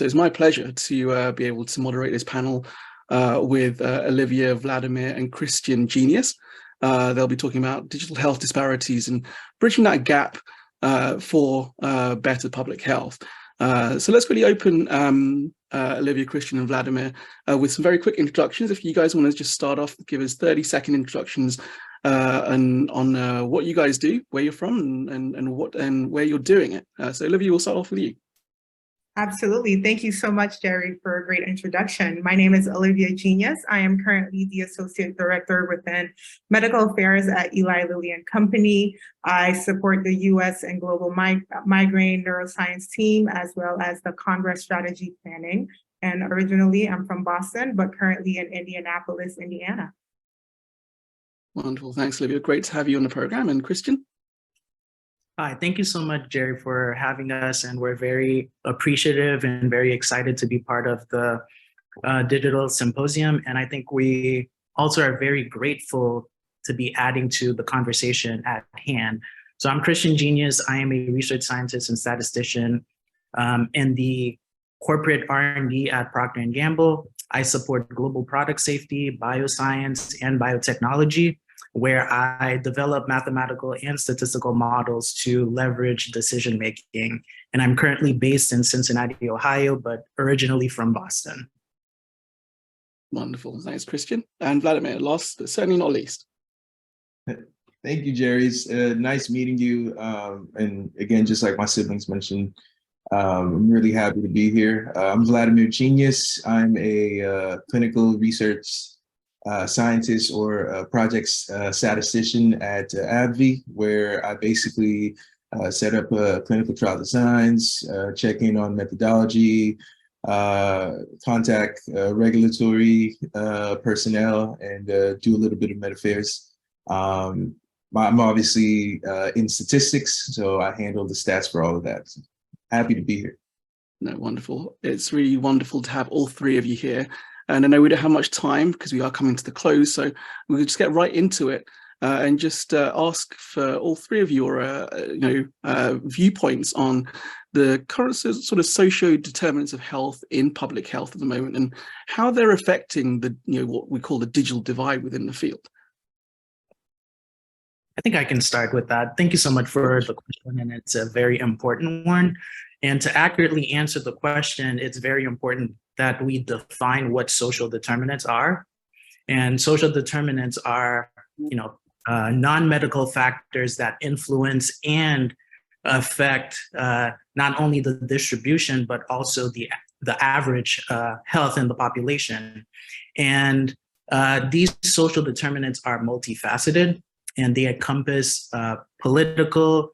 So it's my pleasure to be able to moderate this panel with Olivia, Vladmir, and Christian Geneus. They'll be talking about digital health disparities and bridging that gap for better public health. So let's really open Olivia, Christian, and Vladmir with some very quick introductions. If you guys want to just start off, give us 30-second introductions on what you guys do, where you're from, and where you're doing it. So Olivia, we'll start off with you. Absolutely. Thank you so much, Jerry, for a great introduction. My name is Olivia Geneus. I am currently the Associate Director within Medical Affairs at Eli Lilly and Company. I support the US and Global Migraine Neuroscience team, as well as the Congress Strategy Planning. And originally, I'm from Boston, but currently in Indianapolis, Indiana. Wonderful. Thanks, Olivia. Great to have you on the program. And Christian? Hi, thank you so much, Jerry, for having us. And we're very appreciative and very excited to be part of the digital symposium. And I think we also are very grateful to be adding to the conversation at hand. So I'm Christian Geneus. I am a research scientist and statistician in the corporate R&D at Procter & Gamble. I support global product safety, bioscience, and biotechnology, where I develop mathematical and statistical models to leverage decision-making. And I'm currently based in Cincinnati, Ohio, but originally from Boston. Wonderful. Thanks, Christian. And Vladmir, last but certainly not least. Thank you, Jerry. It's nice meeting you. And again, just like my siblings mentioned, I'm really happy to be here. I'm Vladmir Geneus. I'm a clinical research scientist or projects statistician at Abbvie, where I basically set up clinical trial designs, check in on methodology, contact regulatory personnel, and do a little bit of med affairs. I'm obviously in statistics, so I handle the stats for all of that. So happy to be here. No, wonderful. It's really wonderful to have all three of you here. And I know we don't have much time because we are coming to the close, so we'll just get right into it and just ask for all three of your viewpoints on the current sort of socio-determinants of health in public health at the moment and how they're affecting the what we call the digital divide within the field. I think I can start with that. Thank you so much for the question, and it's a very important one. And to accurately answer the question, it's very important that we define what social determinants are. And social determinants are, non-medical factors that influence and affect not only the distribution, but also the average health in the population. And these social determinants are multifaceted, and they encompass political,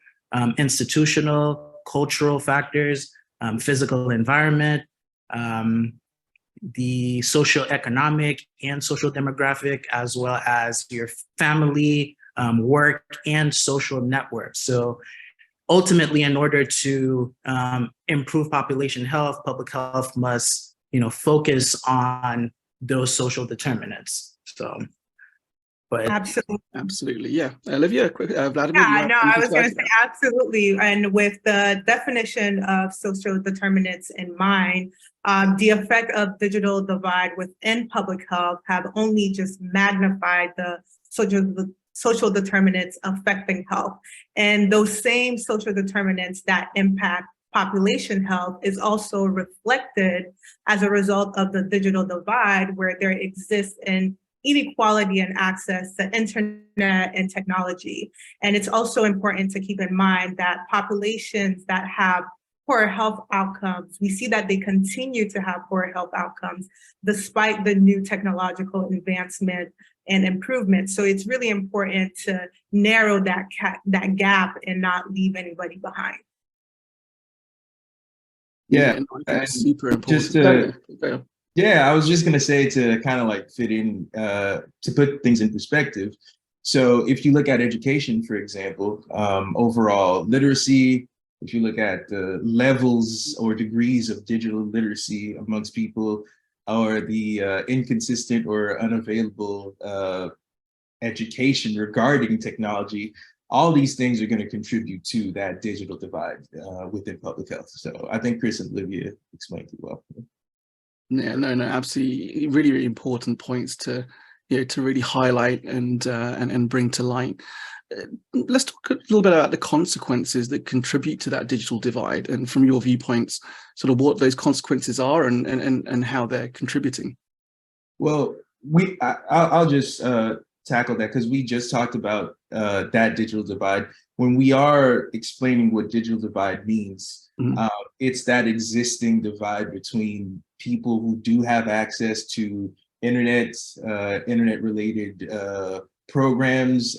institutional, cultural factors, physical environment, the socioeconomic and social demographic, as well as your family, work, and social networks. So ultimately, in order to improve population health, public health must, focus on those social determinants. So. But absolutely, yeah. Olivia, Vladmir. Yeah, no, I was going to say absolutely. And with the definition of social determinants in mind, the effect of digital divide within public health have only just magnified the social determinants affecting health. And those same social determinants that impact population health is also reflected as a result of the digital divide, where there exists an inequality in access to internet and technology. And it's also important to keep in mind that populations that have poor health outcomes, we see that they continue to have poor health outcomes despite the new technological advancement and improvement. So it's really important to narrow that gap and not leave anybody behind. Yeah, super important. Yeah, I was just going to say, to kind of like fit in, to put things in perspective. So if you look at education, for example, overall literacy, if you look at the levels or degrees of digital literacy amongst people, or the inconsistent or unavailable education regarding technology, all these things are going to contribute to that digital divide within public health. So I think Chris and Olivia explained it well. Yeah, no, absolutely, really, really important points to, to really highlight and bring to light. Let's talk a little bit about the consequences that contribute to that digital divide, and from your viewpoints, sort of what those consequences are and how they're contributing. Well, I'll just tackle that, because we just talked about that digital divide. When we are explaining what digital divide means, it's that existing divide between people who do have access to internet-related programs,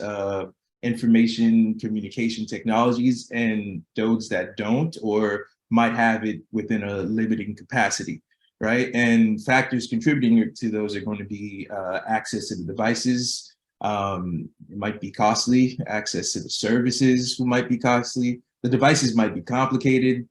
information communication technologies, and those that don't, or might have it within a limiting capacity, right? And factors contributing to those are going to be access to the devices. It might be costly. Access to the services might be costly. The devices might be complicated.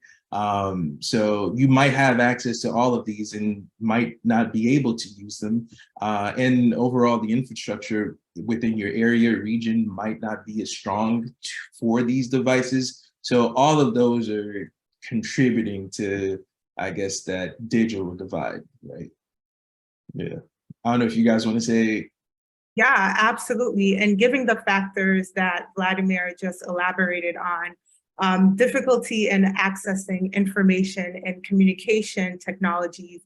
So you might have access to all of these and might not be able to use them. And overall, the infrastructure within your area or region might not be as strong for these devices. So all of those are contributing to, I guess, that digital divide, right? Yeah. I don't know if you guys want to say. Yeah, absolutely. And given the factors that Vladimir just elaborated on, difficulty in accessing information and communication technologies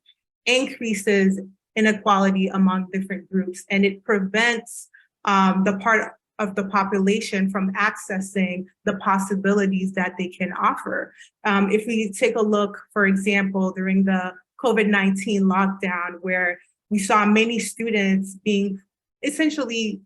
increases inequality among different groups, and it prevents the part of the population from accessing the possibilities that they can offer. If we take a look, for example, during the COVID-19 lockdown, where we saw many students being essentially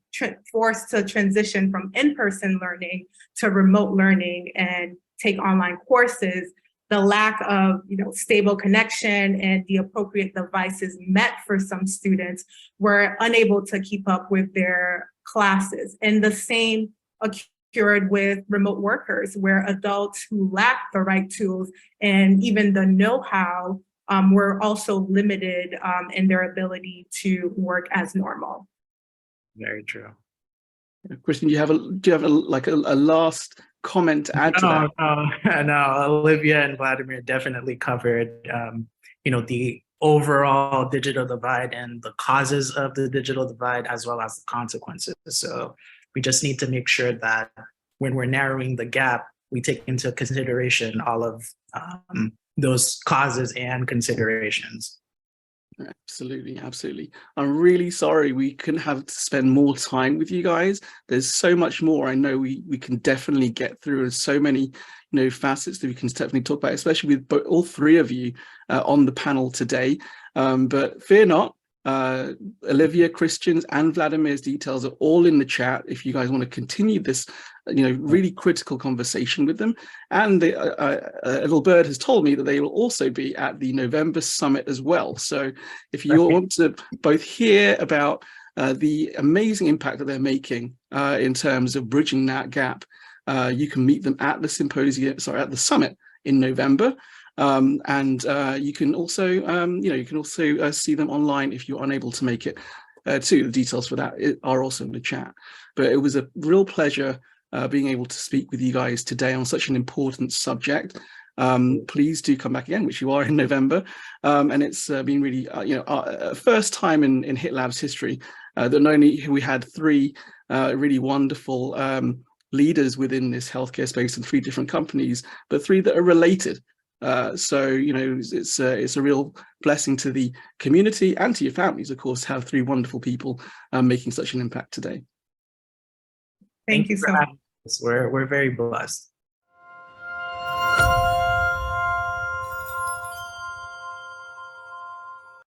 forced to transition from in-person learning to remote learning and take online courses, the lack of stable connection and the appropriate devices met for some students were unable to keep up with their classes. And the same occurred with remote workers, where adults who lacked the right tools and even the know-how were also limited in their ability to work as normal. Very true. Kristen, do you have a last comment to add to that? No, Olivia and Vladimir definitely covered, the overall digital divide and the causes of the digital divide, as well as the consequences. So we just need to make sure that when we're narrowing the gap, we take into consideration all of those causes and considerations. Absolutely, absolutely. I'm really sorry we couldn't have to spend more time with you guys. There's so much more I know we can definitely get through, and so many facets that we can definitely talk about, especially with all three of you on the panel today. But fear not, Olivia, Christian's, and Vladimir's details are all in the chat if you guys want to continue this really critical conversation with them. And a little bird has told me that they will also be at the November summit as well. So if you want to both hear about the amazing impact that they're making in terms of bridging that gap, you can meet them at the at the summit in November. And you can also see them online if you're unable to make it too. The details for that are also in the chat. But it was a real pleasure being able to speak with you guys today on such an important subject. Please do come back again, which you are in November. And it's been really, first time in HITLAB's history that not only we had three really wonderful leaders within this healthcare space in three different companies, but three that are related. So it's a real blessing to the community and to your families, of course, to have three wonderful people making such an impact today. Thank you so much. We're very blessed.